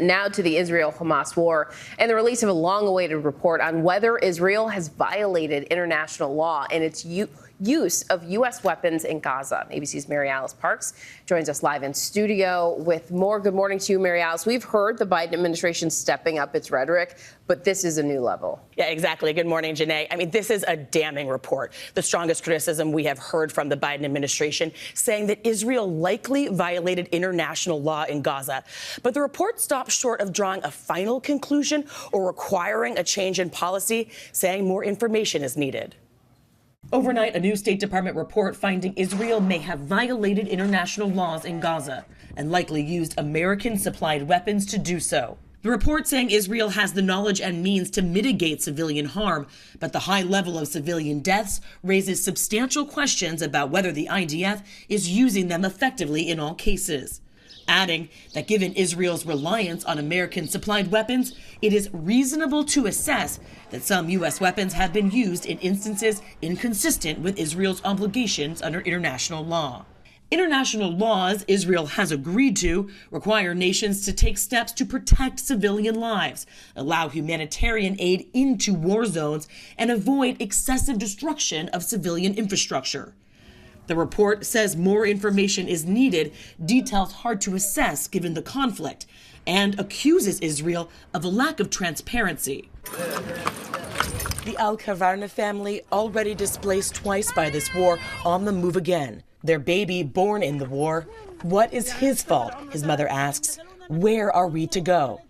Now to the Israel-Hamas war and the release of a long-awaited report on whether Israel has violated international law in its use of U.S. weapons in Gaza. ABC's MaryAlice Parks joins us live in studio with more. Good morning to you, MaryAlice. We've heard the Biden administration stepping up its rhetoric, but this is a new level. Yeah, exactly. Good morning, Janae. I mean, this is a damning report. The strongest criticism we have heard from the Biden administration, saying that Israel likely violated international law in Gaza. But the report stops short of drawing a final conclusion or requiring a change in policy, saying more information is needed. Overnight, a new State Department report finding Israel may have violated international laws in Gaza and likely used American-supplied weapons to do so. The report saying Israel has the knowledge and means to mitigate civilian harm, but the high level of civilian deaths raises substantial questions about whether the IDF is using them effectively in all cases. Adding that given Israel's reliance on American-supplied weapons, it is reasonable to assess that some U.S. weapons have been used in instances inconsistent with Israel's obligations under international law. International laws Israel has agreed to require nations to take steps to protect civilian lives, allow humanitarian aid into war zones, and avoid excessive destruction of civilian infrastructure. The report says more information is needed, details hard to assess given the conflict, and accuses Israel of a lack of transparency. The Al-Kavarna family, already displaced twice by this war, on the move again. Their baby born in the war. What is his fault? His mother asks. Where are we to go?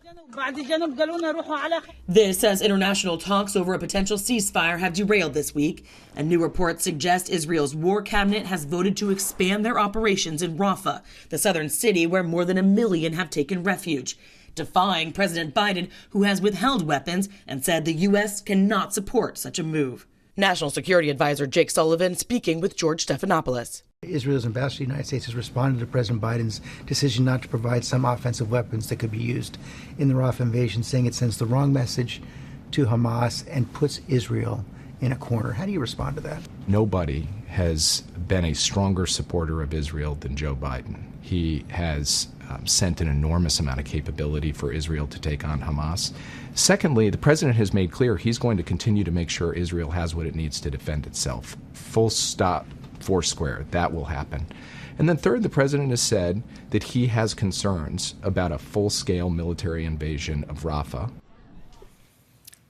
This as international talks over a potential ceasefire have derailed this week. A new report suggests Israel's war cabinet has voted to expand their operations in Rafah, the southern city where more than 1 million have taken refuge, defying President Biden, who has withheld weapons and said the U.S. cannot support such a move. National Security Advisor Jake Sullivan speaking with George Stephanopoulos. Israel's ambassador to the United States has responded to President Biden's decision not to provide some offensive weapons that could be used in the Rafah invasion, saying it sends the wrong message to Hamas and puts Israel in a corner. How do you respond to that? Nobody has been a stronger supporter of Israel than Joe Biden. He has sent an enormous amount of capability for Israel to take on Hamas. Secondly, the president has made clear he's going to continue to make sure Israel has what it needs to defend itself. Full stop. Foursquare, that will happen. And then third, the president has said that he has concerns about a full-scale military invasion of Rafah.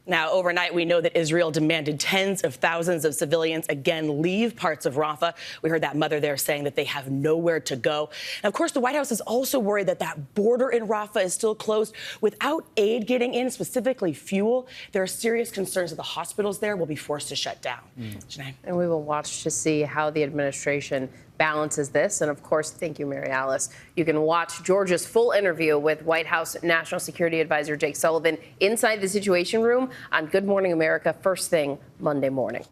Now, overnight, we know that Israel demanded tens of thousands of civilians again leave parts of Rafah. We heard that mother there saying that they have nowhere to go. And of course, the White House is also worried that that border in Rafah is still closed. Without aid getting in, specifically fuel, there are serious concerns that the hospitals there will be forced to shut down. Janae. And we will watch to see how the administration balances this. And of course, thank you, MaryAlice. You can watch George's full interview with White House National Security Advisor Jake Sullivan inside the Situation Room on Good Morning America first thing Monday morning.